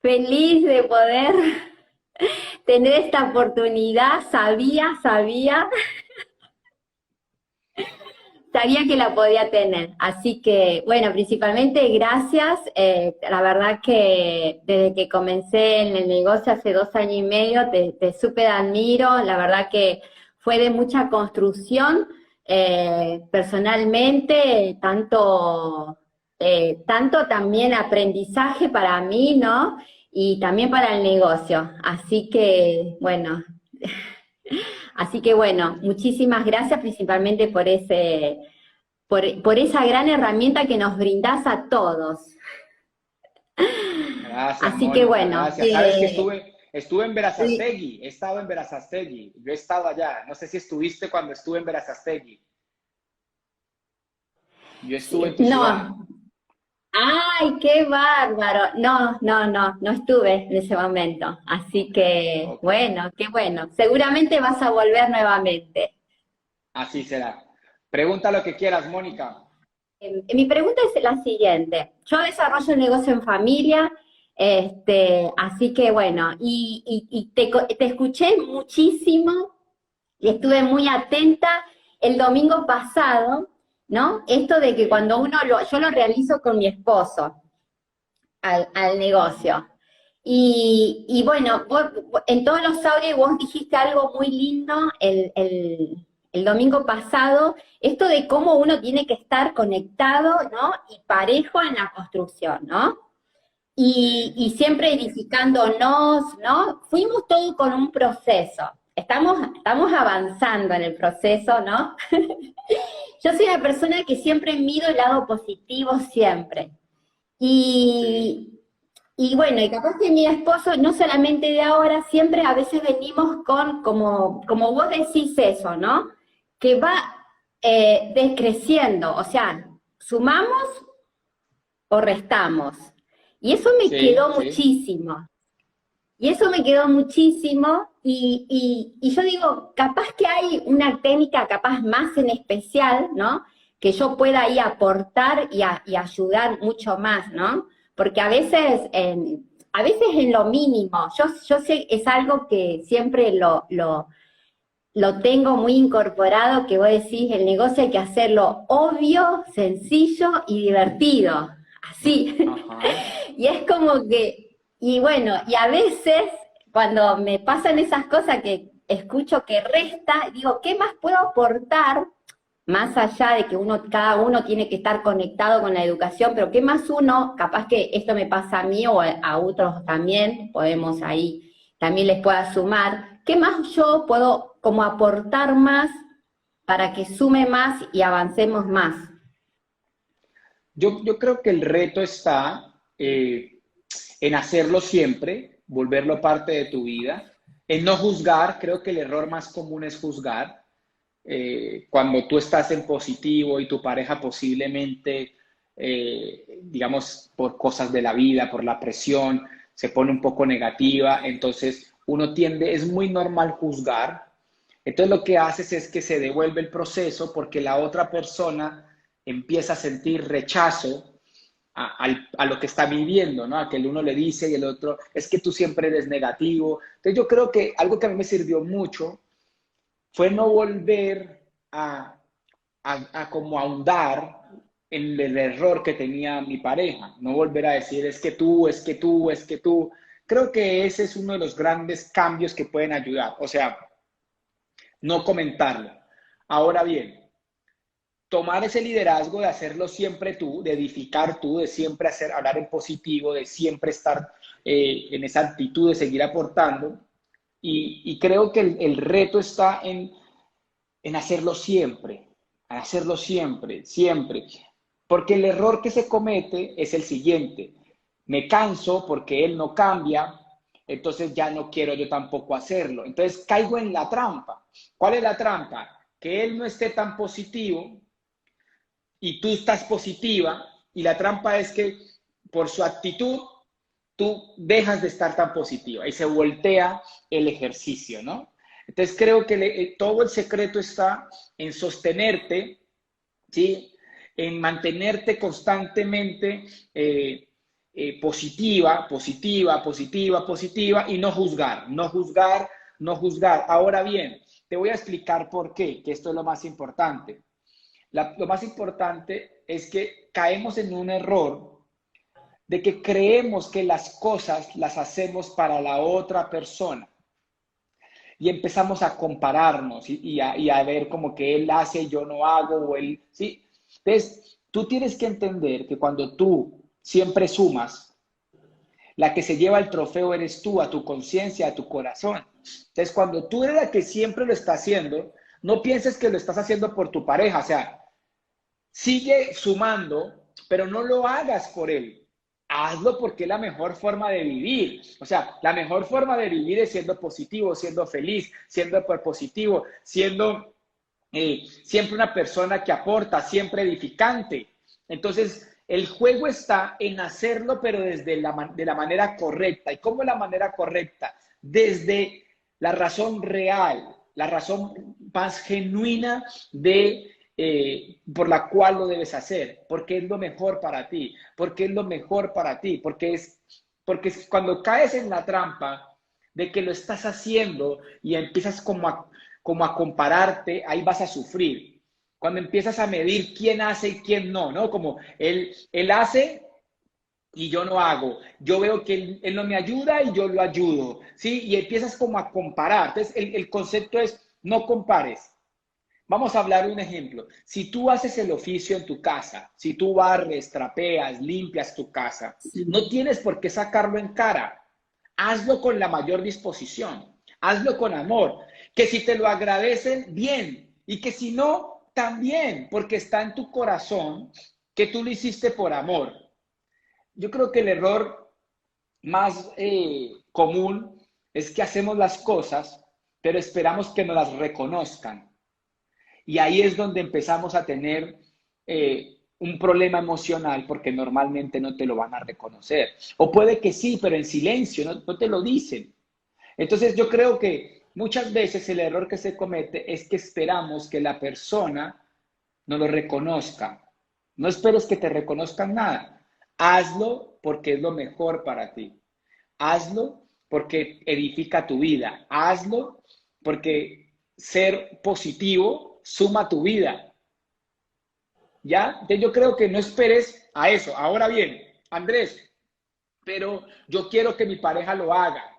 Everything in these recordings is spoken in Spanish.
Feliz de poder tener esta oportunidad. Sabía que la podía tener. Así que, bueno, principalmente gracias. La verdad que desde que comencé en el negocio hace 2 años y medio, te súper admiro. La verdad que fue de mucha construcción personalmente, tanto también aprendizaje para mí, ¿no? Y también para el negocio. Así que bueno, muchísimas gracias principalmente por esa gran herramienta que nos brindás a todos. Gracias, Así que Mónica, bueno, gracias. Sabes que estuve en Berazategui, he estado en Berazategui, yo he estado allá. No sé si estuviste cuando estuve en Berazategui. Yo estuve en tu ciudad. no, ay, qué bárbaro. No estuve en ese momento. Así Ok, que ok. bueno, qué bueno. Seguramente vas a volver nuevamente. Así será. Pregunta lo que quieras, Mónica. Mi pregunta es la siguiente. Yo desarrollo un negocio en familia, así que bueno, y te escuché muchísimo y estuve muy atenta el domingo pasado, ¿no? Esto de que Sí, cuando yo lo realizo con mi esposo al negocio. Y bueno, en todos los audios vos dijiste algo muy lindo el domingo pasado, esto de cómo uno tiene que estar conectado, ¿no? Y parejo en la construcción, ¿no? Y, sí. y siempre edificándonos, ¿no? Fuimos todo con un proceso. Estamos avanzando en el proceso, ¿no? Yo soy una persona que siempre mido el lado positivo, siempre. Sí. Y, y bueno, y capaz que mi esposo, no solamente de ahora, siempre a veces venimos con, como vos decís eso, ¿no? Que va decreciendo, o sea, sumamos o restamos. Y eso me Sí, quedó sí. muchísimo. Y eso me quedó muchísimo. Y yo digo, capaz que hay una técnica, capaz más en especial, ¿no? Que yo pueda ahí aportar y ayudar mucho más, ¿no? Porque a veces en lo mínimo, yo sé, es algo que siempre lo tengo muy incorporado, que vos decís, el negocio hay que hacerlo obvio, sencillo y divertido. Así. Ajá. Y es como que, y bueno, y a veces cuando me pasan esas cosas que escucho que resta, digo, ¿qué más puedo aportar? Más allá de que cada uno tiene que estar conectado con la educación, pero ¿qué más uno, capaz que esto me pasa a mí o a otros también, podemos ahí, también les pueda sumar, ¿qué más yo puedo como aportar más para que sume más y avancemos más? Yo creo que el reto está en hacerlo siempre, volverlo parte de tu vida, en no juzgar. Creo que el error más común es juzgar. Cuando tú estás en positivo y tu pareja posiblemente, digamos, por cosas de la vida, por la presión, se pone un poco negativa, entonces uno tiende, es muy normal juzgar. Entonces lo que haces es que se devuelve el proceso porque la otra persona empieza a sentir rechazo a lo que está viviendo, ¿no? A que el uno le dice y el otro, es que tú siempre eres negativo. Entonces yo creo que algo que a mí me sirvió mucho fue no volver a como ahondar en el error que tenía mi pareja, no volver a decir es que tú, es que tú, es que tú. Creo que ese es uno de los grandes cambios que pueden ayudar, o sea, no comentarlo. Ahora bien, tomar ese liderazgo de hacerlo siempre tú, de edificar tú, de siempre hacer, hablar en positivo, de siempre estar en esa actitud de seguir aportando. Y creo que el reto está en hacerlo siempre, siempre. Porque el error que se comete es el siguiente. Me canso porque él no cambia, entonces ya no quiero yo tampoco hacerlo. Entonces caigo en la trampa. ¿Cuál es la trampa? Que él no esté tan positivo y tú estás positiva, y la trampa es que por su actitud tú dejas de estar tan positiva y se voltea el ejercicio, ¿no? Entonces creo que todo el secreto está en sostenerte, ¿sí? En mantenerte constantemente positiva, positiva, positiva, positiva, y no juzgar, no juzgar, no juzgar. Ahora bien, te voy a explicar por qué, que esto es lo más importante. Lo más importante es que caemos en un error de que creemos que las cosas las hacemos para la otra persona y empezamos a compararnos y a ver como que él hace y yo no hago, o él, ¿sí? Entonces, tú tienes que entender que cuando tú siempre sumas, la que se lleva el trofeo eres tú, a tu conciencia, a tu corazón. Entonces, cuando tú eres la que siempre lo está haciendo, no pienses que lo estás haciendo por tu pareja, o sea, sigue sumando, pero no lo hagas por él. Hazlo porque es la mejor forma de vivir. O sea, la mejor forma de vivir es siendo positivo, siendo feliz, siendo positivo, siendo siempre una persona que aporta, siempre edificante. Entonces, el juego está en hacerlo, pero desde de la manera correcta. ¿Y cómo es la manera correcta? Desde la razón real, la razón más genuina por la cual lo debes hacer, porque es lo mejor para ti, porque es lo mejor para ti, porque cuando caes en la trampa de que lo estás haciendo y empiezas como a compararte, ahí vas a sufrir. Cuando empiezas a medir quién hace y quién no, ¿no? Como él hace y yo no hago. Yo veo que él no me ayuda y yo lo ayudo, ¿sí? Y empiezas como a comparar. Entonces, el concepto es no compares. Vamos a hablar de un ejemplo. Si tú haces el oficio en tu casa, si tú barres, trapeas, limpias tu casa, no tienes por qué sacarlo en cara. Hazlo con la mayor disposición. Hazlo con amor. Que si te lo agradecen, bien. Y que si no, también, porque está en tu corazón que tú lo hiciste por amor. Yo creo que el error más común es que hacemos las cosas, pero esperamos que nos las reconozcan. Y ahí es donde empezamos a tener un problema emocional porque normalmente no te lo van a reconocer. O puede que sí, pero en silencio, no te lo dicen. Entonces yo creo que muchas veces el error que se comete es que esperamos que la persona nos lo reconozca. No esperes que te reconozcan nada. Hazlo porque es lo mejor para ti. Hazlo porque edifica tu vida. Hazlo porque ser positivo suma tu vida. ¿Ya? Entonces yo creo que no esperes a eso. Ahora bien, Andrés, pero yo quiero que mi pareja lo haga.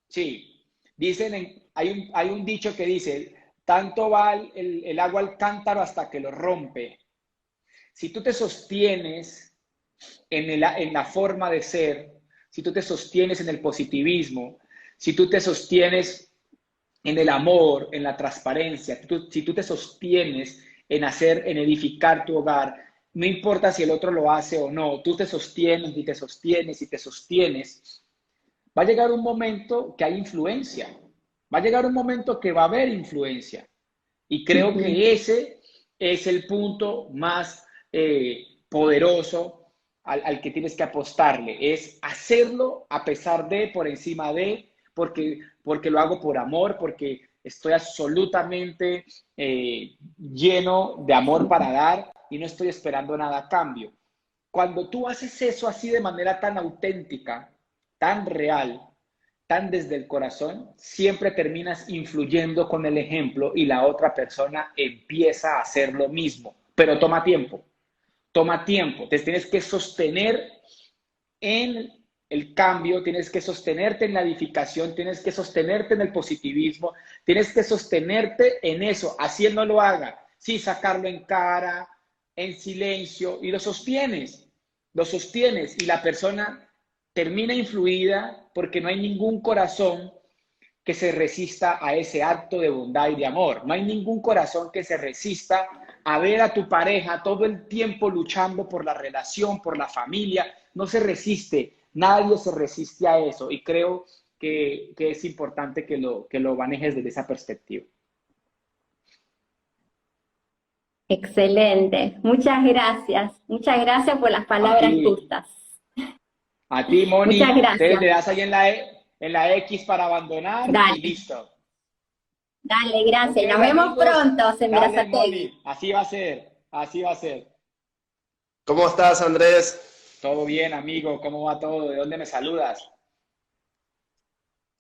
Sí, dicen, hay un dicho que dice, tanto va el agua al cántaro hasta que lo rompe. Si tú te sostienes en la forma de ser, si tú te sostienes en el positivismo, si tú te sostienes en el amor, en la transparencia, si tú te sostienes en edificar tu hogar, no importa si el otro lo hace o no, tú te sostienes y te sostienes y te sostienes, va a llegar un momento que hay influencia, va a llegar un momento que va a haber influencia. Y creo que ese es el punto más poderoso al que tienes que apostarle, es hacerlo a pesar de, por encima de, porque lo hago por amor, porque estoy absolutamente lleno de amor para dar y no estoy esperando nada a cambio. Cuando tú haces eso así de manera tan auténtica, tan real, tan desde el corazón, siempre terminas influyendo con el ejemplo y la otra persona empieza a hacer lo mismo, pero toma tiempo. Toma tiempo, te tienes que sostener en el cambio, tienes que sostenerte en la edificación, tienes que sostenerte en el positivismo, tienes que sostenerte en eso, así él no lo haga, sí, sacarlo en cara, en silencio, y lo sostienes y la persona termina influida porque no hay ningún corazón que se resista a ese acto de bondad y de amor. No hay ningún corazón que se resista a ver a tu pareja todo el tiempo luchando por la relación, por la familia. No se resiste, nadie se resiste a eso. Y creo que es importante que lo manejes desde esa perspectiva. Excelente, muchas gracias por las palabras justas. A ti, Moni, muchas gracias. Entonces le das ahí en la X para abandonar. Dale. Y listo. Dale, gracias. Nos vemos pronto, Dale, Moni. Así va a ser, así va a ser. ¿Cómo estás, Andrés? Todo bien, amigo, ¿cómo va todo? ¿De dónde me saludas?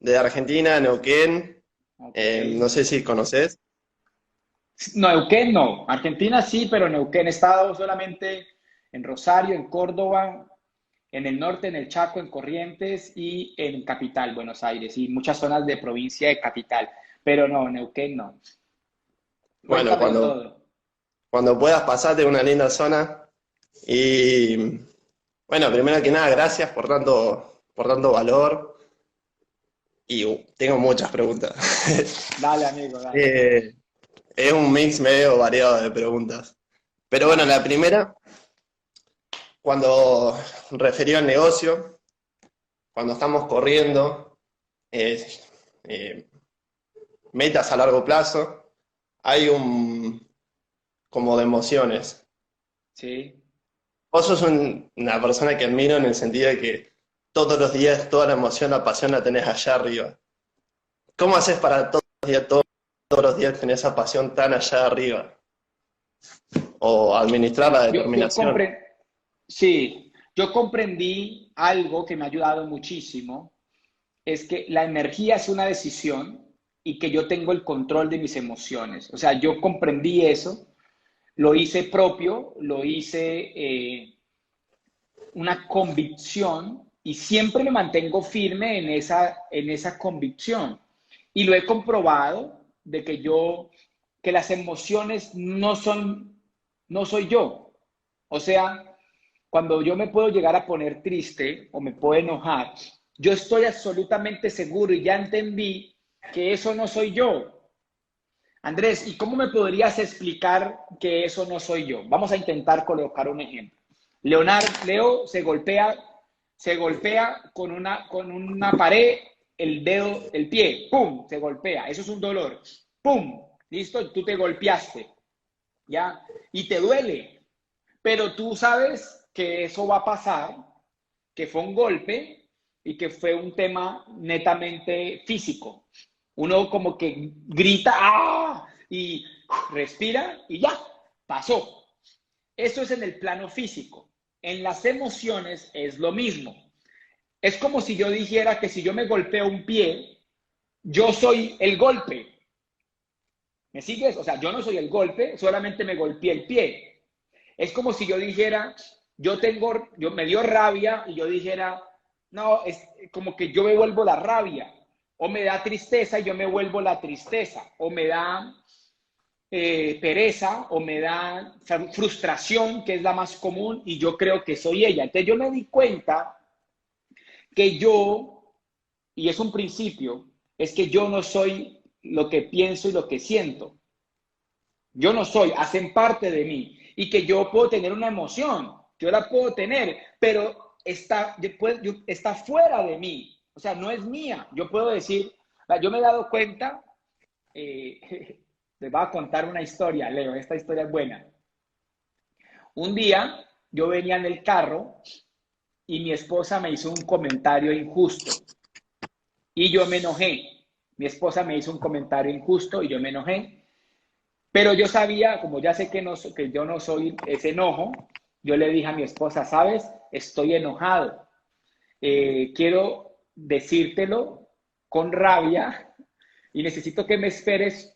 De Argentina, Neuquén, Ok. no sé si conoces. Neuquén no, Argentina sí, pero Neuquén he estado solamente en Rosario, en Córdoba, en el norte, en el Chaco, en Corrientes y en Capital, Buenos Aires, y muchas zonas de provincia de Capital, pero no, Neuquén no. Bueno, Cuéntamelo todo. cuando puedas pasarte una linda zona. Y bueno, primero que nada, gracias por tanto valor. Y tengo muchas preguntas. Dale, amigo, dale. Eh, es un mix medio variado de preguntas. Pero bueno, Dale. la primera, cuando referido al negocio, cuando estamos corriendo, eh, eh, metas a largo plazo, hay un como de emociones. Sí. Vos sos una persona que admiro en el sentido de que todos los días toda la emoción, la pasión la tenés allá arriba. ¿Cómo haces para todos los días tener esa pasión tan allá arriba? O administrar la Yo determinación. sí, yo comprendí algo que me ha ayudado muchísimo, es que la energía es una decisión y que yo tengo el control de mis emociones. O sea, yo comprendí eso, lo hice propio, lo hice una convicción y siempre me mantengo firme en esa convicción. Y lo he comprobado de que las emociones no soy yo. O sea, cuando yo me puedo llegar a poner triste o me puedo enojar, yo estoy absolutamente seguro y ya entendí que eso no soy yo. Andrés, ¿y cómo me podrías explicar que eso no soy yo? Vamos a intentar colocar un ejemplo. Leo se golpea con una pared, el dedo, el pie, ¡pum! Se golpea. Eso es un dolor. ¡Pum! ¿Listo? Tú te golpeaste, ¿ya? Y te duele. Pero tú sabes que eso va a pasar, que fue un golpe y que fue un tema netamente físico. Uno como que grita ¡ah! Y respira y ya, pasó. Eso es en el plano físico. En las emociones es lo mismo. Es como si yo dijera que si yo me golpeo un pie, yo soy el golpe. ¿Me sigues? O sea, yo no soy el golpe, solamente me golpeé el pie. Es como si yo dijera, yo me dio rabia y yo dijera, no, es como que yo me vuelvo la rabia. O me da tristeza y yo me vuelvo la tristeza. O me da pereza o me da frustración, que es la más común, y yo creo que soy ella. Entonces yo me di cuenta que yo, y es un principio, es que yo no soy lo que pienso y lo que siento. Yo no soy, hacen parte de mí. Y que yo puedo tener una emoción, yo la puedo tener, pero está fuera de mí. O sea, no es mía. Yo puedo decir, yo me he dado cuenta, les voy a contar una historia, Leo, esta historia es buena. Un día yo venía en el carro y mi esposa me hizo un comentario injusto y yo me enojé. Mi esposa me hizo un comentario injusto y yo me enojé. Pero yo sabía, como ya sé que yo no soy ese enojo, yo le dije a mi esposa, ¿sabes? Estoy enojado. Quiero decírtelo con rabia y necesito que me esperes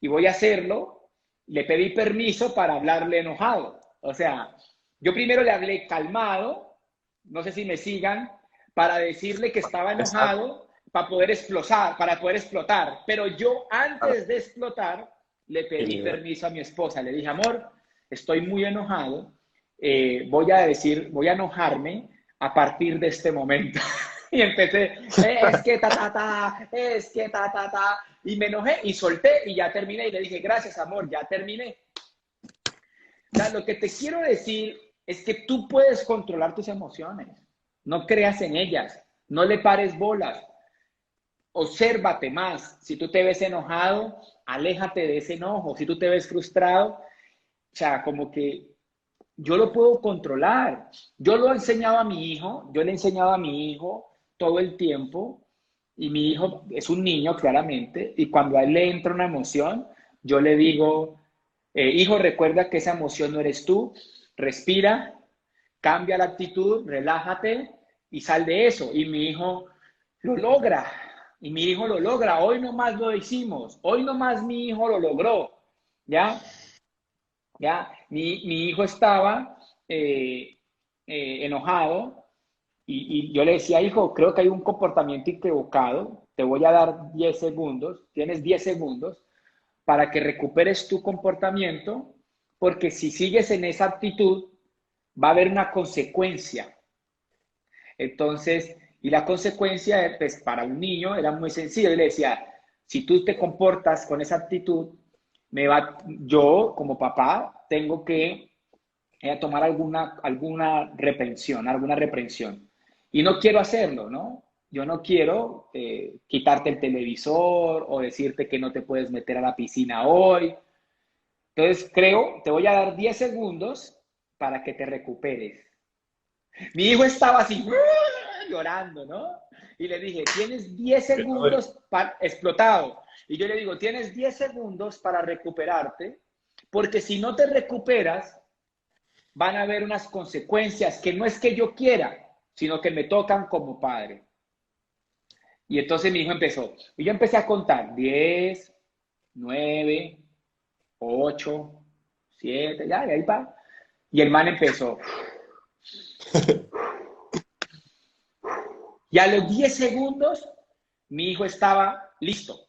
y voy a hacerlo. Le pedí permiso para hablarle enojado. O sea, yo primero le hablé calmado, no sé si me sigan, para decirle que estaba Exacto. enojado para poder explotar. Pero yo antes de explotar le pedí permiso a mi esposa. Le dije, amor, estoy muy enojado, voy a enojarme a partir de este momento. Y empecé, es que ta, ta, ta, es que ta, ta, ta. Y me enojé y solté y ya terminé. Y le dije, gracias, amor, ya terminé. O sea, lo que te quiero decir es que tú puedes controlar tus emociones. No creas en ellas. No le pares bolas. Obsérvate más. Si tú te ves enojado, aléjate de ese enojo. Si tú te ves frustrado, o sea, como que yo lo puedo controlar. Yo lo he enseñado a mi hijo, yo le he enseñado a mi hijo todo el tiempo y mi hijo es un niño claramente y cuando a él le entra una emoción, yo le digo, hijo, recuerda que esa emoción no eres tú, respira, cambia la actitud, relájate y sal de eso. Y mi hijo lo logra. Y mi hijo lo logra. Hoy nomás lo hicimos. Hoy nomás mi hijo lo logró. ¿Ya? ¿Ya? Mi hijo estaba enojado y yo le decía, hijo, creo que hay un comportamiento equivocado. Te voy a dar 10 segundos. Tienes 10 segundos para que recuperes tu comportamiento, porque si sigues en esa actitud, va a haber una consecuencia. Entonces, y la consecuencia, pues, para un niño era muy sencillo. Yo le decía, si tú te comportas con esa actitud, yo, como papá, tengo que tomar alguna reprensión. Y no quiero hacerlo, ¿no? Yo no quiero quitarte el televisor o decirte que no te puedes meter a la piscina hoy. Entonces, te voy a dar 10 segundos para que te recuperes. Mi hijo estaba así, llorando, ¿no? Y le dije, tienes 10 segundos explotado. Y yo le digo, tienes 10 segundos para recuperarte, porque si no te recuperas, van a haber unas consecuencias que no es que yo quiera, sino que me tocan como padre. Y entonces mi hijo empezó. Y yo empecé a contar, 10, 9, 8, 7, ya, y ahí va. Y el man empezó. Y a los 10 segundos, mi hijo estaba listo.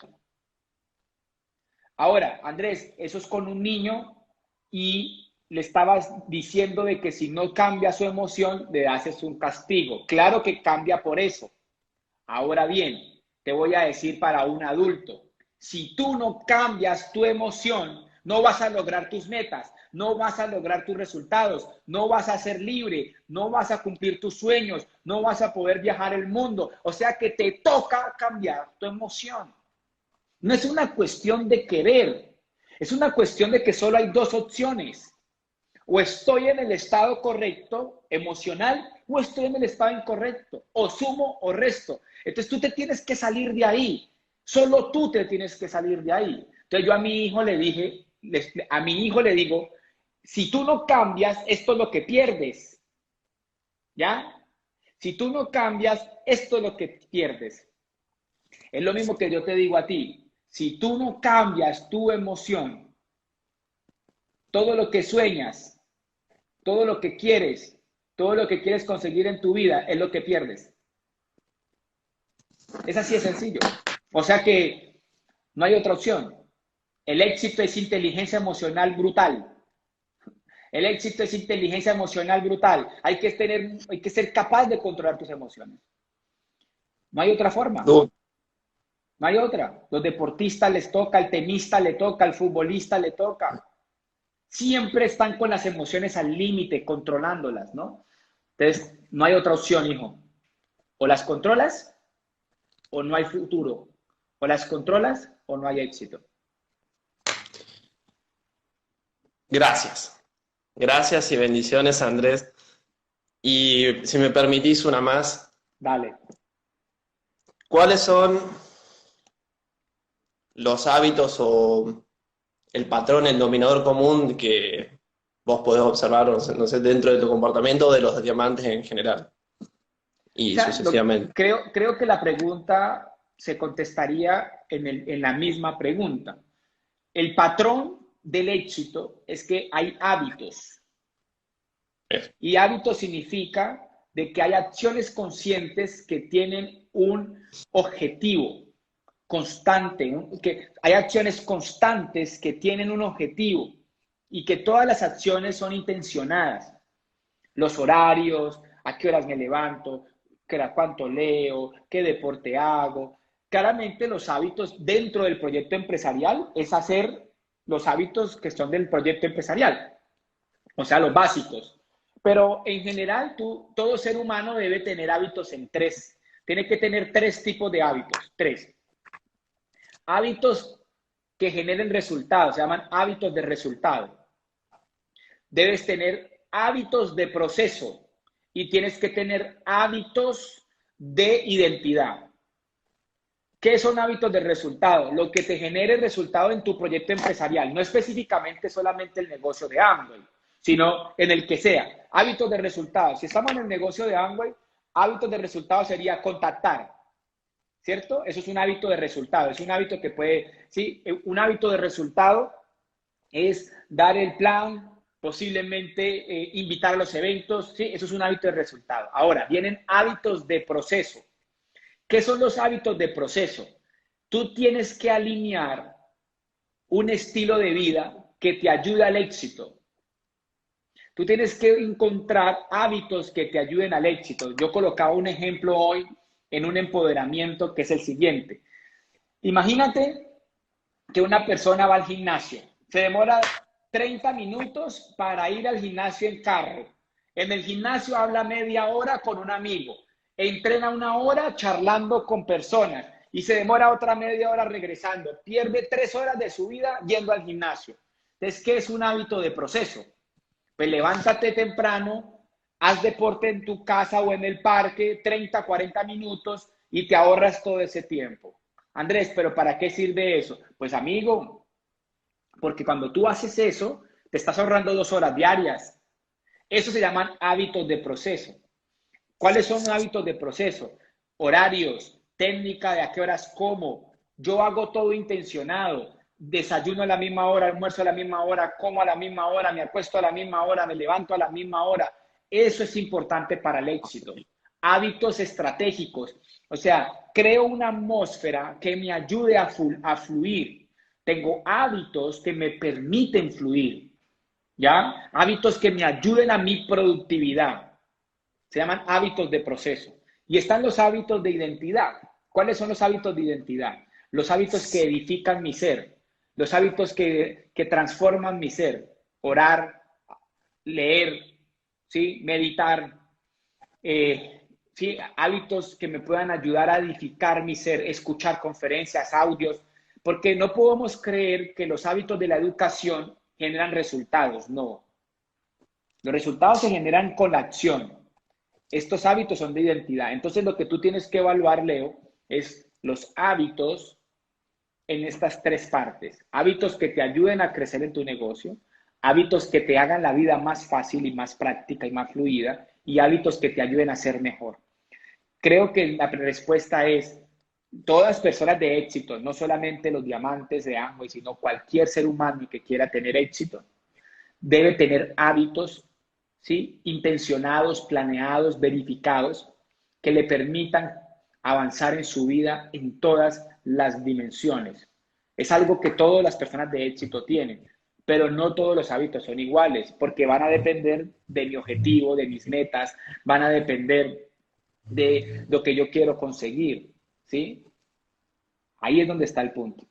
Ahora, Andrés, eso es con un niño y le estabas diciendo de que si no cambia su emoción, le haces un castigo. Claro que cambia por eso. Ahora bien, te voy a decir para un adulto, si tú no cambias tu emoción, no vas a lograr tus metas, no vas a lograr tus resultados, no vas a ser libre, no vas a cumplir tus sueños, no vas a poder viajar el mundo. O sea que te toca cambiar tu emoción. No es una cuestión de querer, es una cuestión de que solo hay dos opciones. O estoy en el estado correcto, emocional, o estoy en el estado incorrecto, o sumo o resto. Entonces tú te tienes que salir de ahí, solo tú te tienes que salir de ahí. Entonces yo a mi hijo le dije, a mi hijo le digo, si tú no cambias, esto es lo que pierdes, ¿ya? Si tú no cambias, esto es lo que pierdes. Es lo mismo que yo te digo a ti, si tú no cambias tu emoción, todo lo que sueñas, todo lo que quieres conseguir en tu vida es lo que pierdes. Es así de sencillo. O sea que no hay otra opción. El éxito es inteligencia emocional brutal. El éxito es inteligencia emocional brutal. Hay que ser capaz de controlar tus emociones. No hay otra forma. No hay otra. Los deportistas les toca, al tenista le toca, al futbolista le toca. Siempre están con las emociones al límite, controlándolas, ¿no? Entonces, no hay otra opción, hijo. O las controlas o no hay futuro. O las controlas o no hay éxito. Gracias. Gracias y bendiciones, Andrés. Y si me permitís una más. Dale. ¿Cuáles son los hábitos o el patrón, el denominador común que vos podés observar, no sé, dentro de tu comportamiento de los diamantes en general? Y sucesivamente. Creo que la pregunta se contestaría en la misma pregunta. El patrón del éxito es que hay hábitos. Y hábitos significa de que hay acciones conscientes que tienen un objetivo constante, que hay acciones constantes que tienen un objetivo y que todas las acciones son intencionadas. Los horarios, a qué horas me levanto, cuánto leo, qué deporte hago. Claramente los hábitos dentro del proyecto empresarial es hacer los hábitos que son del proyecto empresarial, o sea, los básicos. Pero en general, todo ser humano debe tener hábitos en tres. Tiene que tener tres tipos de hábitos, tres. Hábitos que generen resultados, se llaman hábitos de resultado. Debes tener hábitos de proceso y tienes que tener hábitos de identidad. ¿Qué son hábitos de resultado? Lo que te genere resultado en tu proyecto empresarial, no específicamente solamente el negocio de Amway, sino en el que sea. Hábitos de resultados. Si estamos en el negocio de Amway, hábitos de resultados sería contactar, ¿cierto? Eso es un hábito de resultado, es un hábito que puede, sí, un hábito de resultado es dar el plan, posiblemente invitar a los eventos, sí, eso es un hábito de resultado. Ahora, vienen hábitos de proceso. ¿Qué son los hábitos de proceso? Tú tienes que alinear un estilo de vida que te ayude al éxito. Tú tienes que encontrar hábitos que te ayuden al éxito. Yo colocaba un ejemplo hoy en un empoderamiento que es el siguiente. Imagínate que una persona va al gimnasio. Se demora 30 minutos para ir al gimnasio en carro. En el gimnasio habla media hora con un amigo. Entrena una hora charlando con personas y se demora otra media hora regresando. Pierde 3 horas de su vida yendo al gimnasio. Entonces, ¿qué es un hábito de proceso? Pues levántate temprano, haz deporte en tu casa o en el parque, 30, 40 minutos y te ahorras todo ese tiempo. Andrés, ¿pero para qué sirve eso? Pues amigo, porque cuando tú haces eso, te estás ahorrando 2 horas diarias. Eso se llaman hábitos de proceso. ¿Cuáles son hábitos de proceso? Horarios, técnica de a qué horas como. Yo hago todo intencionado. Desayuno a la misma hora, almuerzo a la misma hora, como a la misma hora, me acuesto a la misma hora, me levanto a la misma hora. Eso es importante para el éxito. Hábitos estratégicos. O sea, creo una atmósfera que me ayude a fluir. Tengo hábitos que me permiten fluir. ¿Ya? Hábitos que me ayuden a mi productividad. Se llaman hábitos de proceso. Y están los hábitos de identidad. ¿Cuáles son los hábitos de identidad? Los hábitos que edifican mi ser. Los hábitos que transforman mi ser. Orar, leer, ¿sí? Meditar. ¿Sí? Hábitos que me puedan ayudar a edificar mi ser. Escuchar conferencias, audios. Porque no podemos creer que los hábitos de la educación generan resultados. No. Los resultados se generan con la acción. Estos hábitos son de identidad. Entonces, lo que tú tienes que evaluar, Leo, es los hábitos en estas 3 partes. Hábitos que te ayuden a crecer en tu negocio, hábitos que te hagan la vida más fácil y más práctica y más fluida, y hábitos que te ayuden a ser mejor. Creo que la respuesta es, todas personas de éxito, no solamente los diamantes de Amway, sino cualquier ser humano que quiera tener éxito, debe tener hábitos, ¿sí? Intencionados, planeados, verificados, que le permitan avanzar en su vida en todas las dimensiones. Es algo que todas las personas de éxito tienen, pero no todos los hábitos son iguales, porque van a depender de mi objetivo, de mis metas, van a depender de lo que yo quiero conseguir, ¿sí? Ahí es donde está el punto.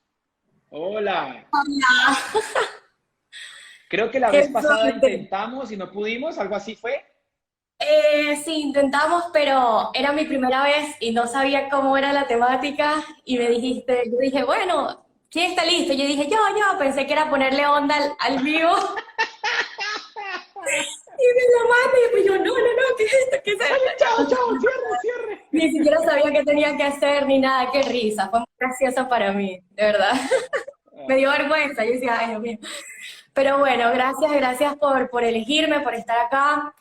Hola. Hola. Creo que la Qué vez pasada suerte. intentamos y no pudimos, algo así fue. Sí, intentamos, pero era mi primera vez y no sabía cómo era la temática y me dijiste, yo dije, bueno, ¿quién está listo? Yo dije, yo, pensé que era ponerle onda al vivo y me llamaste y después yo, no, ¿qué es esto? ¿Qué es Chao, esto? chao, cierre, cierre. Ni siquiera sabía qué tenía que hacer ni nada, qué risa, fue muy gracioso para mí, de verdad. Me dio vergüenza, yo decía, ay, Dios mío. Pero bueno, gracias por elegirme, por estar acá.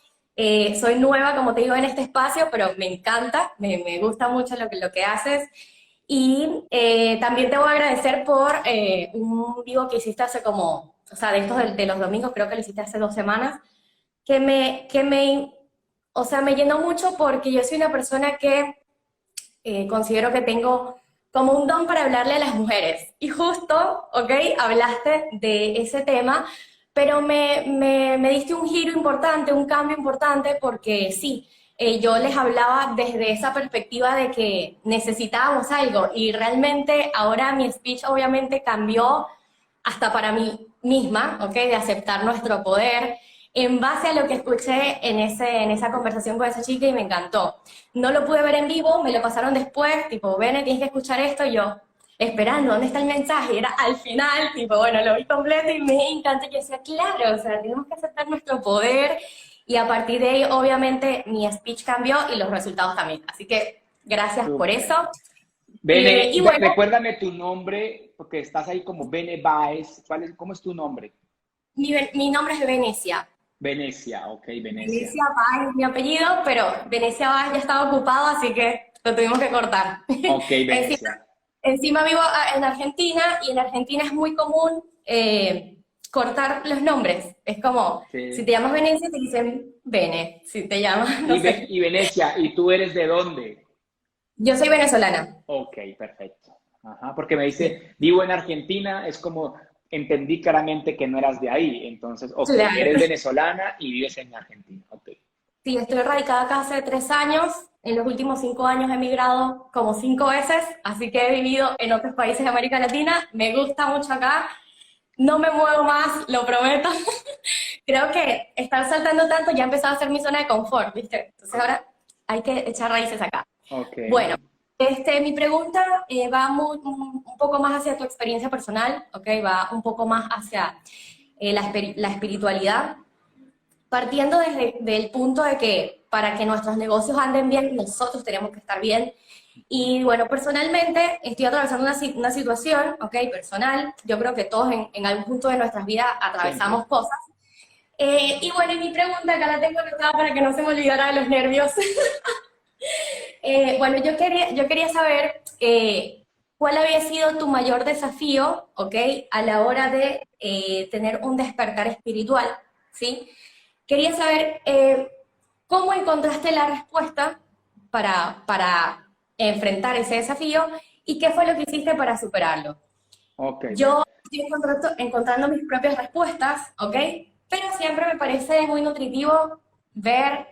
Soy nueva, como te digo, en este espacio, pero me encanta, me gusta mucho lo que haces. Y también te voy a agradecer por un vivo que hiciste hace como, o sea, de estos de los domingos, creo que lo hiciste hace 2 semanas, o sea, me llenó mucho porque yo soy una persona que considero que tengo como un don para hablarle a las mujeres. Y justo, ¿ok? Hablaste de ese tema, pero me diste un giro importante, un cambio importante, porque sí, yo les hablaba desde esa perspectiva de que necesitábamos algo y realmente ahora mi speech obviamente cambió hasta para mí misma, ¿ok? De aceptar nuestro poder en base a lo que escuché en esa conversación con esa chica y me encantó. No lo pude ver en vivo, me lo pasaron después, tipo, Bene, tienes que escuchar esto, y yo, esperando, ¿dónde está el mensaje? Y era al final, tipo, bueno, lo vi completo y me encanta. Yo decía, claro, o sea, tenemos que aceptar nuestro poder, y a partir de ahí, obviamente, mi speech cambió y los resultados también. Así que, gracias por eso. Súper. Bene, Y bueno, recuérdame tu nombre, porque estás ahí como Bene Baez. ¿Cómo es tu nombre? mi nombre es Venecia. Venecia, ok, Venecia. Venecia Paz es mi apellido, pero Venecia Paz ya estaba ocupado, así que lo tuvimos que cortar. Ok, Encima, Venecia. encima vivo en Argentina y en Argentina es muy común cortar los nombres. Es como, si te Sí. llamas Venecia, te dicen Bene. Si te llamas, no sé. Y Venecia, ¿y tú eres de dónde? Yo soy venezolana. Ok, perfecto. Ajá, porque me Sí, dice, vivo en Argentina, es como, entendí claramente que no eras de ahí. Entonces, ok, claro. eres venezolana y vives en Argentina. Ok. Sí, estoy radicada acá hace 3 años. En los últimos 5 años he emigrado como 5 veces, así que he vivido en otros países de América Latina. Me gusta mucho acá. No me muevo más, lo prometo. Creo que estar saltando tanto ya ha empezado a ser mi zona de confort, ¿viste? Entonces ahora hay que echar raíces acá. Ok. Bueno, mi pregunta va un poco más hacia tu experiencia personal, ¿ok? Va un poco más hacia la espiritualidad, partiendo desde el punto de que para que nuestros negocios anden bien, nosotros tenemos que estar bien. Y bueno, personalmente estoy atravesando una situación, ¿ok? Personal. Yo creo que todos en algún punto de nuestras vidas atravesamos Siempre. cosas. Y bueno, y mi pregunta, acá la tengo anotada para que no se me olvidara de los nervios. Bueno, yo quería saber cuál había sido tu mayor desafío, ¿ok? A la hora de tener un despertar espiritual, ¿sí? Quería saber cómo encontraste la respuesta para enfrentar ese desafío y qué fue lo que hiciste para superarlo. Ok, Yo estoy encontrando mis propias respuestas, ¿ok? Pero siempre me parece muy nutritivo ver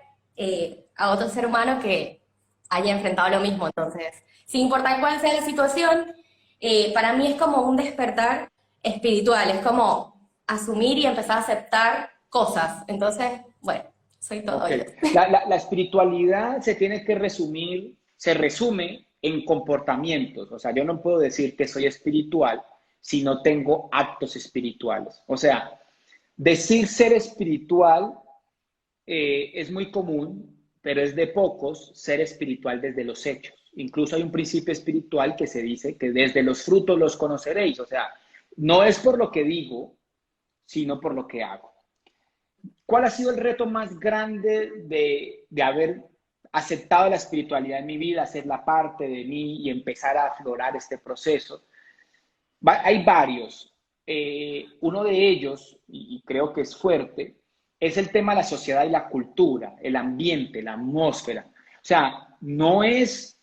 a otro ser humano que haya enfrentado lo mismo. Entonces, sin importar cuál sea la situación, para mí es como un despertar espiritual, es como asumir y empezar a aceptar cosas. Entonces, bueno, soy todo ok. oídos. La espiritualidad se tiene que resumir, se resume en comportamientos. O sea, yo no puedo decir que soy espiritual si no tengo actos espirituales. O sea, decir ser espiritual es muy común, pero es de pocos ser espiritual desde los hechos. Incluso hay un principio espiritual que se dice que desde los frutos los conoceréis. O sea, no es por lo que digo, sino por lo que hago. ¿Cuál ha sido el reto más grande de haber aceptado la espiritualidad en mi vida, hacerla parte de mí y empezar a aflorar este proceso? Hay varios. Uno de ellos, y creo que es fuerte, es el tema de la sociedad y la cultura, el ambiente, la atmósfera. O sea, no es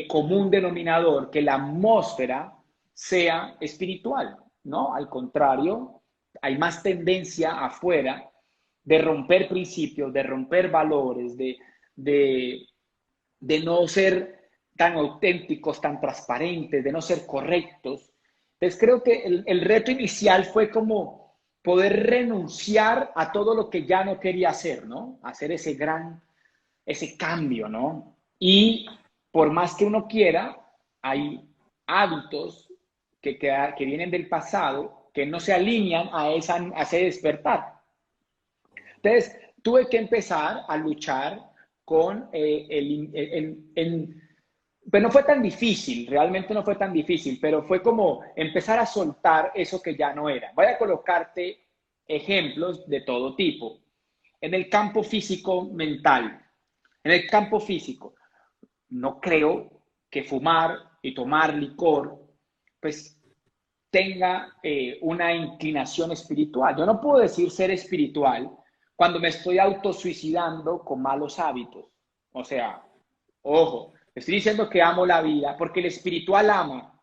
común denominador que la atmósfera sea espiritual, ¿no? Al contrario, hay más tendencia afuera de romper principios, de romper valores, de, de no ser tan auténticos, tan transparentes, de no ser correctos. Entonces creo que el reto inicial fue como poder renunciar a todo lo que ya no quería hacer, ¿no? Hacer ese cambio, ¿no? Y por más que uno quiera, hay hábitos que vienen del pasado que no se alinean a ese despertar. Entonces, tuve que empezar a luchar con pero no fue tan difícil, realmente no fue tan difícil, pero fue como empezar a soltar eso que ya no era. Voy a colocarte ejemplos de todo tipo. En el campo físico mental, en el campo físico, no creo que fumar y tomar licor, pues tenga una inclinación espiritual. Yo no puedo decir ser espiritual cuando me estoy autosuicidando con malos hábitos. O sea, ojo, estoy diciendo que amo la vida porque el espiritual ama.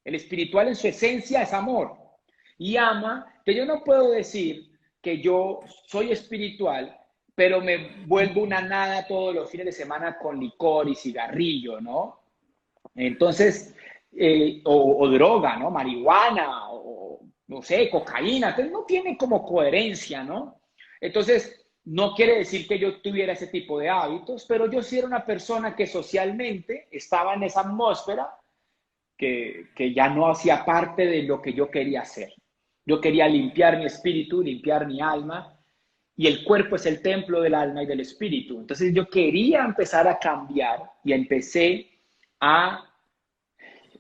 El espiritual en su esencia es amor y ama, que yo no puedo decir que yo soy espiritual, pero me vuelvo una nada todos los fines de semana con licor y cigarrillo, ¿no? Entonces, o droga, ¿no? Marihuana, o no sé, cocaína, entonces no tiene como coherencia, ¿no? Entonces, no quiere decir que yo tuviera ese tipo de hábitos, pero yo sí era una persona que socialmente estaba en esa atmósfera que ya no hacía parte de lo que yo quería hacer. Yo quería limpiar mi espíritu, limpiar mi alma, y el cuerpo es el templo del alma y del espíritu. Entonces yo quería empezar a cambiar y empecé a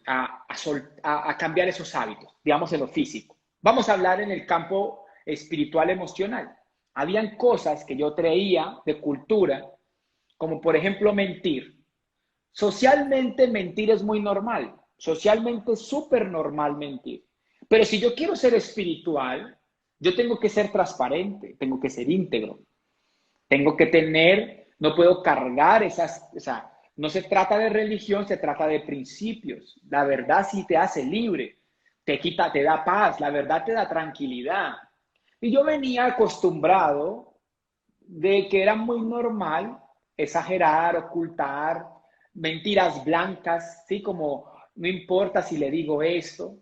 a cambiar esos hábitos, digamos en lo físico. Vamos a hablar en el campo espiritual emocional. habían cosas que yo traía de cultura, como por ejemplo mentir. Socialmente mentir es muy normal, socialmente es súper normal mentir. Pero si yo quiero ser espiritual, yo tengo que ser transparente, tengo que ser íntegro, tengo que tener, no puedo cargar esas, o sea, no se trata de religión, se trata de principios. La verdad sí te hace libre, te quita, te da paz, la verdad te da tranquilidad. Y yo venía acostumbrado de que era muy normal exagerar, ocultar, mentiras blancas, ¿sí? Como no importa si le digo esto.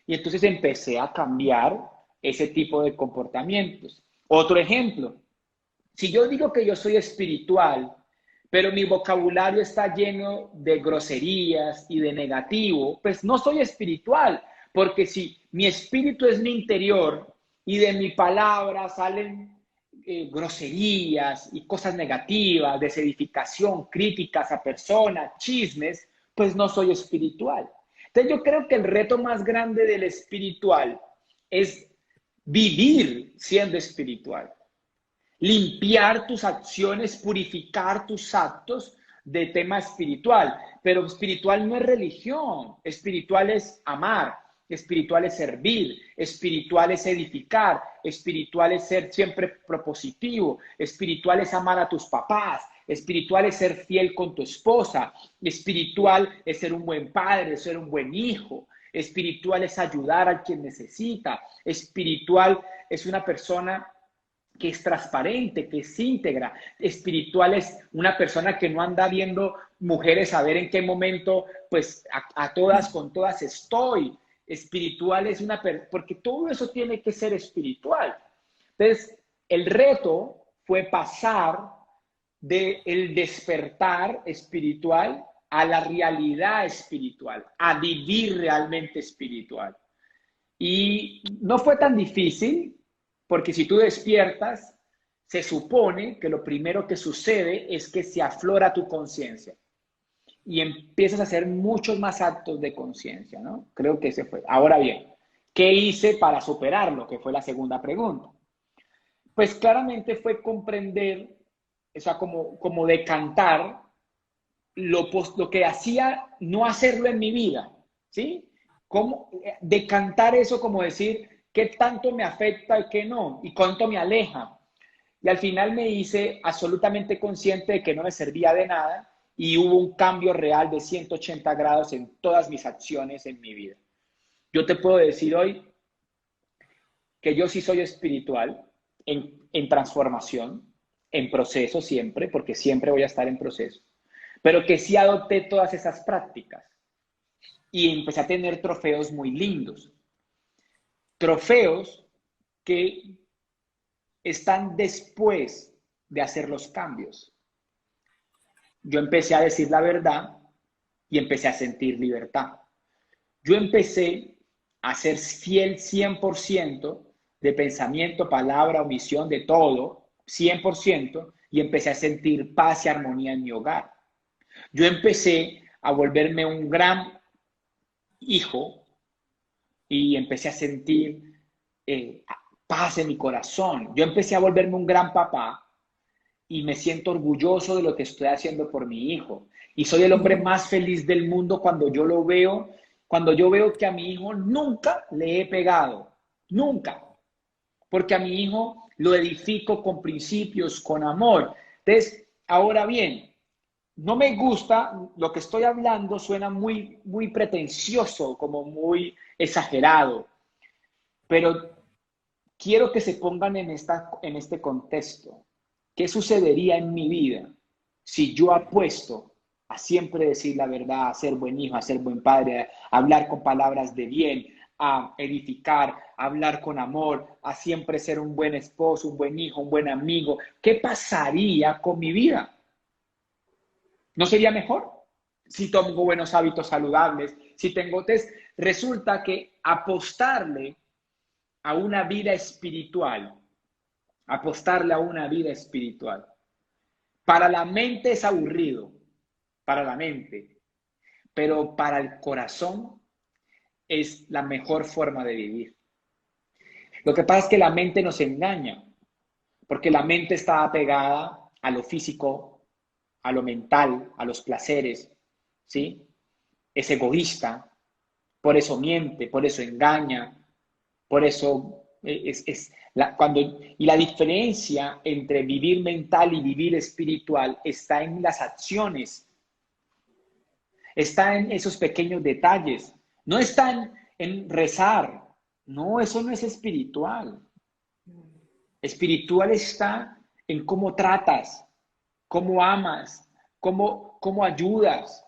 Y entonces empecé a cambiar ese tipo de comportamientos. Otro ejemplo, si yo digo que yo soy espiritual, pero mi vocabulario está lleno de groserías y de negativo, pues no soy espiritual, porque si mi espíritu es mi interior y de mi palabra salen groserías y cosas negativas, desedificación, críticas a personas, chismes, pues no soy espiritual. Entonces yo creo que el reto más grande del espiritual es vivir siendo espiritual. Limpiar tus acciones, purificar tus actos de tema espiritual. Pero espiritual no es religión, espiritual es amar, espiritual es servir, espiritual es edificar, espiritual es ser siempre propositivo, espiritual es amar a tus papás, espiritual es ser fiel con tu esposa, espiritual es ser un buen padre, ser un buen hijo, espiritual es ayudar a quien necesita, espiritual es una persona que es transparente, que es íntegra. Espiritual es una persona que no anda viendo mujeres a ver en qué momento, pues a todas, con todas estoy. Espiritual es una persona, porque todo eso tiene que ser espiritual. Entonces, el reto fue pasar del despertar espiritual a la realidad espiritual, a vivir realmente espiritual. Y no fue tan difícil, porque si tú despiertas, se supone que lo primero que sucede es que se aflora tu conciencia y empiezas a hacer muchos más actos de conciencia, ¿no? Creo que ese fue. Ahora bien, ¿qué hice para superarlo? Que fue la segunda pregunta. Pues claramente fue comprender, o sea, como decantar lo que hacía no hacerlo en mi vida, ¿sí? ¿Cómo decantar eso como decir qué tanto me afecta y qué no? ¿Y cuánto me aleja? Y al final me hice absolutamente consciente de que no me servía de nada y hubo un cambio real de 180 grados en todas mis acciones en mi vida. Yo te puedo decir hoy que yo sí soy espiritual, en transformación, en proceso siempre, porque siempre voy a estar en proceso, pero que sí adopté todas esas prácticas y empecé a tener trofeos muy lindos. Trofeos que están después de hacer los cambios. Yo empecé a decir la verdad y empecé a sentir libertad. Yo empecé a ser fiel 100% de pensamiento, palabra, omisión, de todo, 100%, y empecé a sentir paz y armonía en mi hogar. Yo empecé a volverme un gran hijo y empecé a sentir paz en mi corazón. Yo empecé a volverme un gran papá y me siento orgulloso de lo que estoy haciendo por mi hijo. Y soy el hombre más feliz del mundo cuando yo lo veo, cuando yo veo que a mi hijo nunca le he pegado, nunca. Porque a mi hijo lo edifico con principios, con amor. Entonces, ahora bien, no me gusta, lo que estoy hablando suena muy, muy pretencioso, como muy exagerado, pero quiero que se pongan en este contexto. ¿Qué sucedería en mi vida si yo apuesto a siempre decir la verdad, a ser buen hijo, a ser buen padre, a hablar con palabras de bien, a edificar, a hablar con amor, a siempre ser un buen esposo, un buen hijo, un buen amigo? ¿Qué pasaría con mi vida? ¿No sería mejor? Si tengo buenos hábitos saludables, si tengo test, resulta que apostarle a una vida espiritual, para la mente es aburrido, para la mente, pero para el corazón es la mejor forma de vivir. Lo que pasa es que la mente nos engaña, porque la mente está apegada a lo físico, a lo mental, a los placeres, ¿sí? Es egoísta, por eso miente, por eso engaña, por eso y la diferencia entre vivir mental y vivir espiritual está en las acciones, está en esos pequeños detalles, no está en rezar, no, eso no es espiritual. Espiritual está en cómo tratas, cómo amas, cómo ayudas.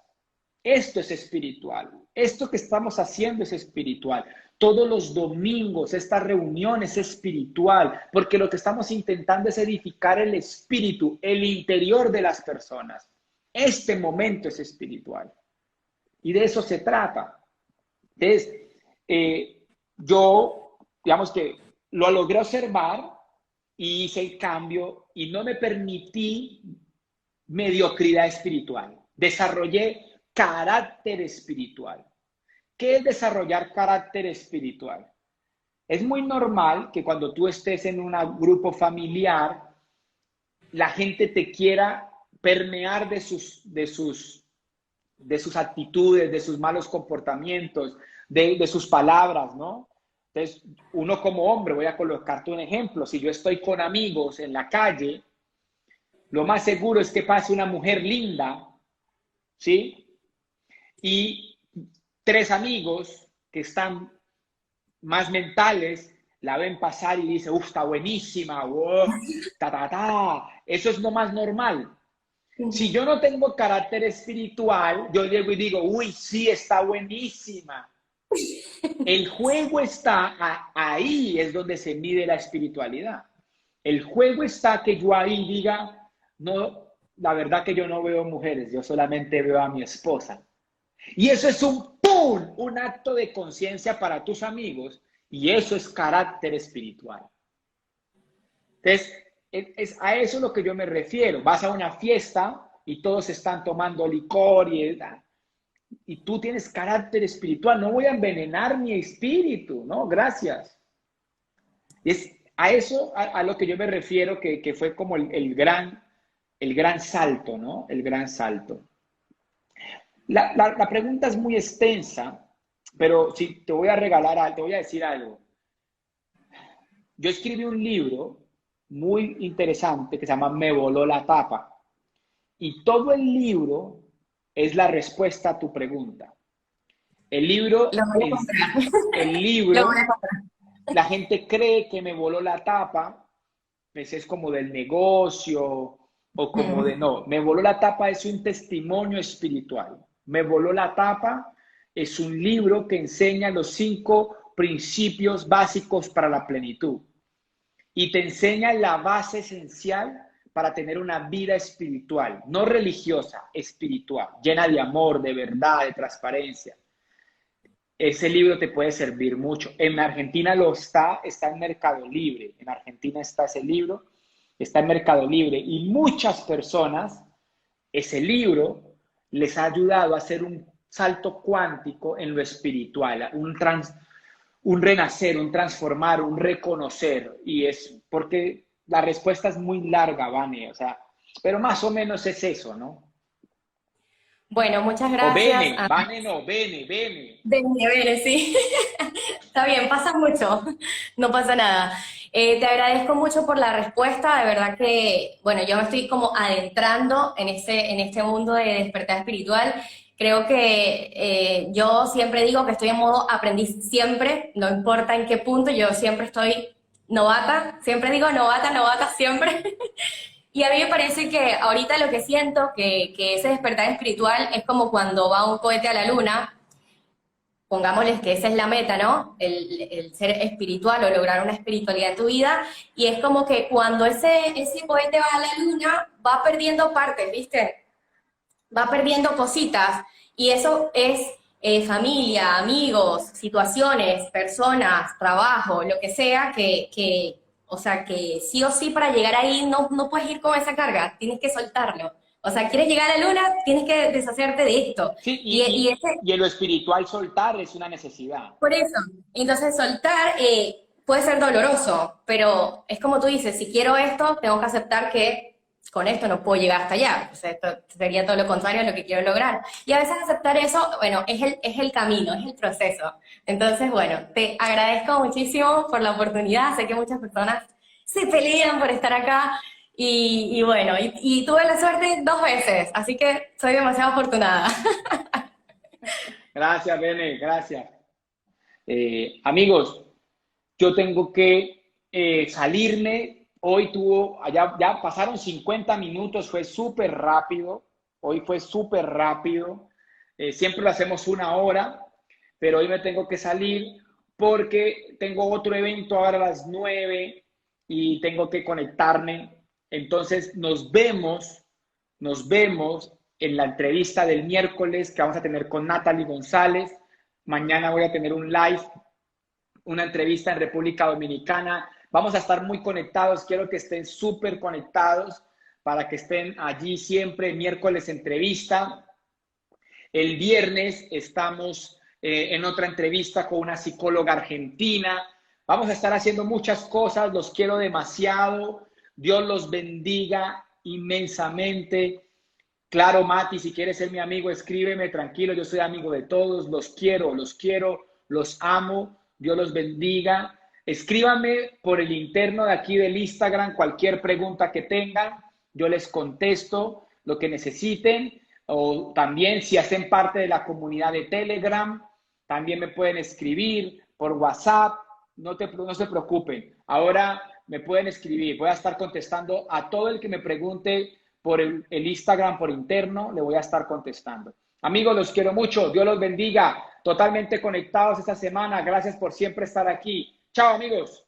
Esto es espiritual. Esto que estamos haciendo es espiritual. Todos los domingos esta reunión es espiritual, porque lo que estamos intentando es edificar el espíritu, el interior de las personas. Este momento es espiritual. Y de eso se trata. Entonces, yo, digamos que lo logré observar y hice el cambio y no me permití mediocridad espiritual. Desarrollé carácter espiritual. ¿Qué es desarrollar carácter espiritual? Es muy normal que cuando tú estés en un grupo familiar, la gente te quiera permear de sus actitudes, de sus malos comportamientos, de sus palabras, ¿no? Entonces, uno como hombre, voy a colocarte un ejemplo, si yo estoy con amigos en la calle, lo más seguro es que pase una mujer linda, ¿sí? Y 3 amigos que están más mentales la ven pasar y dicen, ¡uf, está buenísima! ¡Wow! Eso es lo más normal. Si yo no tengo carácter espiritual, yo llego y digo, ¡uy, sí, está buenísima! El juego está ahí, es donde se mide la espiritualidad. El juego está que yo ahí diga, no, la verdad que yo no veo mujeres, yo solamente veo a mi esposa. Y eso es un acto de conciencia para tus amigos, y eso es carácter espiritual. Entonces, es a eso es lo que yo me refiero. Vas a una fiesta y todos están tomando licor y tú tienes carácter espiritual. No voy a envenenar mi espíritu, ¿no? Gracias. Es a eso a lo que yo me refiero, que fue como el gran salto, ¿no? El gran salto. La pregunta es muy extensa, pero si te voy a regalar algo, te voy a decir algo. Yo escribí un libro muy interesante que se llama Me voló la tapa. Y todo el libro es la respuesta a tu pregunta. El libro, la gente cree que me voló la tapa, pues es como del negocio o como no, me voló la tapa es un testimonio espiritual. Me voló la tapa es un libro que enseña los 5 principios básicos para la plenitud y te enseña la base esencial para tener una vida espiritual, no religiosa, espiritual, llena de amor, de verdad, de transparencia. Ese libro te puede servir mucho. En Argentina está en Mercado Libre. En Argentina está ese libro, está en Mercado Libre. Y muchas personas, ese libro les ha ayudado a hacer un salto cuántico en lo espiritual, un renacer, un transformar, un reconocer. Y es porque la respuesta es muy larga, Vane, o sea, pero más o menos es eso, ¿no? Bueno, muchas gracias. O Vane no, Bene. Bene, sí. Está bien, pasa mucho, no pasa nada. Te agradezco mucho por la respuesta, de verdad que, bueno, yo me estoy como adentrando en este mundo de despertar espiritual. Creo que yo siempre digo que estoy en modo aprendiz siempre, no importa en qué punto, yo siempre estoy novata, siempre digo novata, siempre. Y a mí me parece que ahorita lo que siento, que ese despertar espiritual es como cuando va un cohete a la luna, pongámosles que esa es la meta, ¿no? El ser espiritual o lograr una espiritualidad en tu vida, y es como que cuando ese cohete va a la luna, va perdiendo partes, ¿viste? Va perdiendo cositas, y eso es familia, amigos, situaciones, personas, trabajo, lo que sea, o sea, que sí o sí para llegar ahí no puedes ir con esa carga, tienes que soltarlo. O sea, quieres llegar a la luna, tienes que deshacerte de esto. Sí, y en lo espiritual soltar es una necesidad. Por eso, entonces soltar, puede ser doloroso, pero es como tú dices, si quiero esto, tengo que aceptar que con esto no puedo llegar hasta allá. O sea, esto sería todo lo contrario a lo que quiero lograr. Y a veces aceptar eso, bueno, es el camino, es el proceso. Entonces, bueno, te agradezco muchísimo por la oportunidad. Sé que muchas personas se pelean por estar acá. Y bueno, y tuve la suerte 2 veces, así que soy demasiado afortunada. Gracias, Bene, gracias. Amigos, yo tengo que salirme. Hoy ya pasaron 50 minutos, fue súper rápido. Hoy fue súper rápido. Siempre lo hacemos 1 hora, pero hoy me tengo que salir porque tengo otro evento ahora a las 9 y tengo que conectarme. Entonces nos vemos en la entrevista del miércoles que vamos a tener con Natalie González. Mañana voy a tener un live, una entrevista en República Dominicana. Vamos a estar muy conectados, quiero que estén súper conectados para que estén allí siempre. Miércoles entrevista. El viernes estamos en otra entrevista con una psicóloga argentina. Vamos a estar haciendo muchas cosas, los quiero demasiado. Dios los bendiga inmensamente. Claro, Mati, si quieres ser mi amigo, escríbeme, tranquilo, yo soy amigo de todos, los quiero, los amo, Dios los bendiga. Escríbanme por el interno de aquí del Instagram cualquier pregunta que tengan, yo les contesto lo que necesiten, o también si hacen parte de la comunidad de Telegram, también me pueden escribir por WhatsApp, no se preocupen, ahora me pueden escribir, voy a estar contestando a todo el que me pregunte por el Instagram, por interno, le voy a estar contestando. Amigos, los quiero mucho, Dios los bendiga, totalmente conectados esta semana, gracias por siempre estar aquí. Chao, amigos.